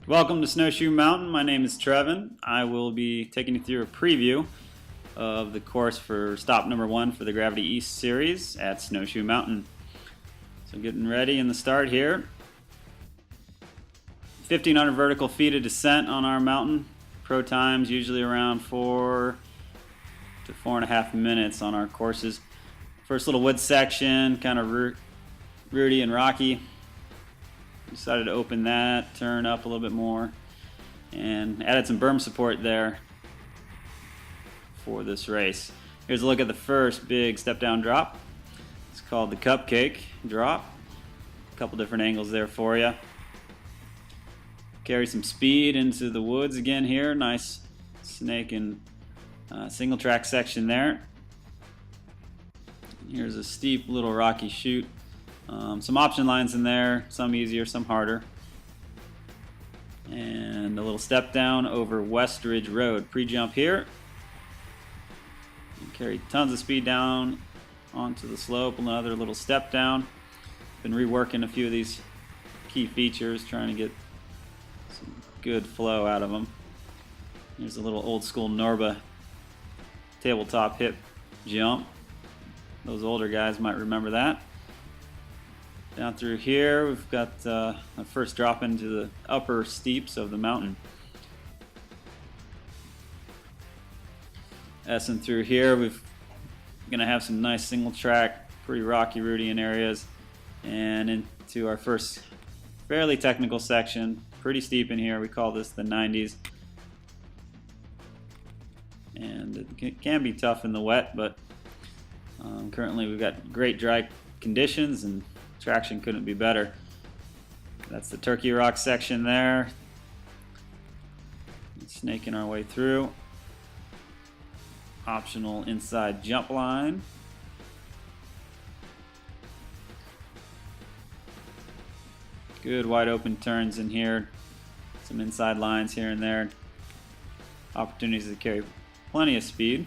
Welcome to Snowshoe Mountain. My name is Trevin. I will be taking you through a preview of the course for stop number 1 for the Gravity East series at Snowshoe Mountain. So getting ready in the start here. 1,500 vertical feet of descent on our mountain. Pro times usually around 4 to 4.5 minutes on our courses. First little wood section, kind of rooty and rocky. Decided to open that, turn up a little bit more, and added some berm support there for this race. Here's a look at the first big step down drop. It's called the cupcake drop. A couple different angles there for you. Carry some speed into the woods again here. Nice snake and single track section there. Here's a steep little rocky chute. Some option lines in there, some easier, some harder. And a little step down over West Ridge Road. Pre-jump here. You carry tons of speed down onto the slope. Another little step down. Been reworking a few of these key features, trying to get some good flow out of them. Here's a little old school Norba tabletop hip jump. Those older guys might remember that. Down through here, we've got a first drop into the upper steeps of the mountain. Essing through here, we're going to have some nice single track, pretty rocky, rooty in areas, and into our first fairly technical section. Pretty steep in here. We call this the 90s. And it can be tough in the wet, but currently we've got great dry conditions and traction couldn't be better. That's the Turkey Rock section there. Snaking our way through. Optional inside jump line. Good wide open turns in here. Some inside lines here and there. Opportunities to carry plenty of speed.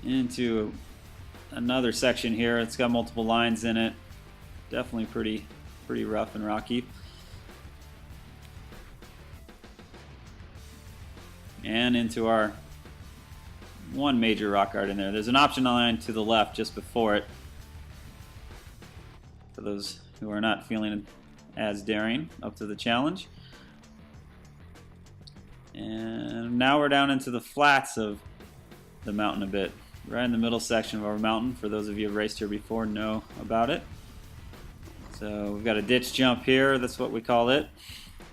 Into another section here. It's got multiple lines in it. Definitely pretty rough and rocky. And into our one major rock art in there. There's an option line to the left just before it, for those who are not feeling as daring up to the challenge. And now we're down into the flats of the mountain a bit. Right in the middle section of our mountain. For those of you who have raced here before, know about it. So we've got a ditch jump here, that's what we call it.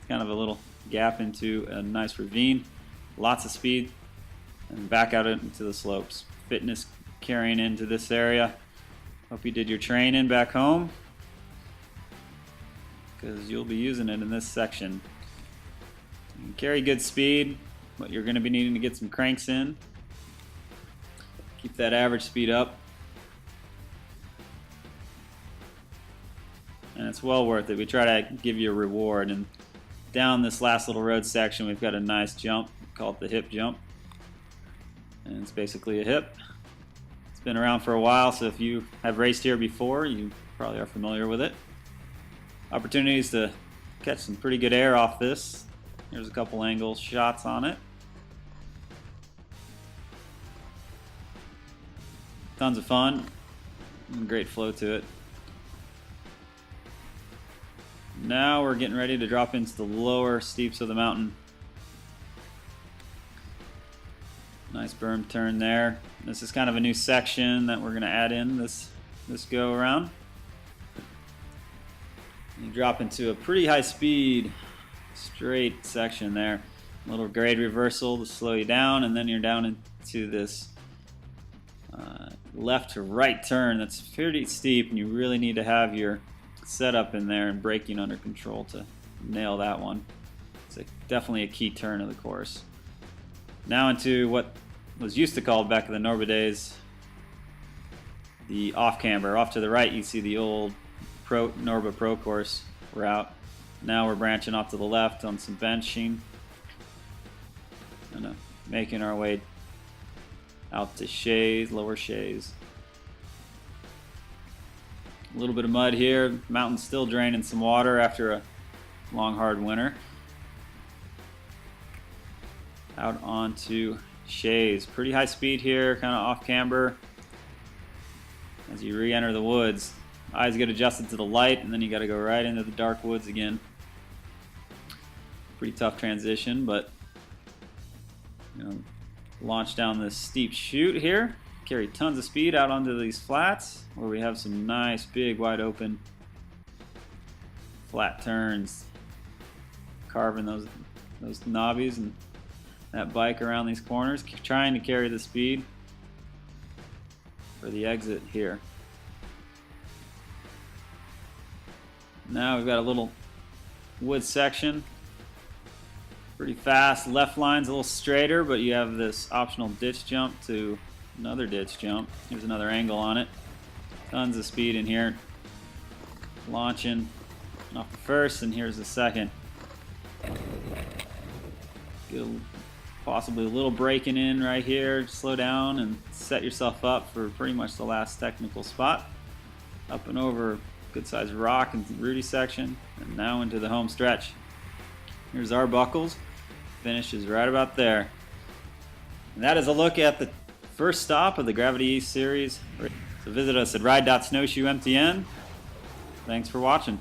Kind of a little gap into a nice ravine. Lots of speed, and back out into the slopes. Fitness carrying into this area. Hope you did your training back home, because you'll be using it in this section. You can carry good speed, but you're going to be needing to get some cranks in. Keep that average speed up. And it's well worth it. We try to give you a reward. And down this last little road section, we've got a nice jump. We call it the hip jump. And it's basically a hip. It's been around for a while, so if you have raced here before, you probably are familiar with it. Opportunities to catch some pretty good air off this. Here's a couple angle shots on it. Tons of fun. And great flow to it. Now we're getting ready to drop into the lower steeps of the mountain. Nice berm turn there. This is kind of a new section that we're going to add in this go around. You drop into a pretty high speed straight section there. A little grade reversal to slow you down, and then you're down into this left to right turn that's pretty steep, and you really need to have your setup in there and braking under control to nail that one. It's definitely a key turn of the course. Now into what was used to called back in the Norba days the off camber. Off to the right you see the old Norba Pro course route. Now we're branching off to the left on some benching and making our way out to Shays, lower Shays. A little bit of mud here. Mountain's still draining some water after a long hard winter. out onto Shays. Pretty high speed here, kind of off camber as you re-enter the woods. Eyes get adjusted to the light, and then you got to go right into the dark woods again. Pretty tough transition, but launch down this steep chute here. Carry tons of speed out onto these flats where we have some nice, big, wide open flat turns. Carving those knobbies and that bike around these corners, trying to carry the speed for the exit here. Now we've got a little wood section. Pretty fast. Left line's a little straighter, but you have this optional ditch jump to another ditch jump. Here's another angle on it. Tons of speed in here. Launching off the first, and here's the second. Get possibly a little braking in right here. Slow down and set yourself up for pretty much the last technical spot. Up and over good sized rock and rooty section, and now into the home stretch. Here's our buckles. Finish is right about there. And that is a look at the first stop of the Gravity East series. So visit us at ride.snowshoemtn. Thanks for watching.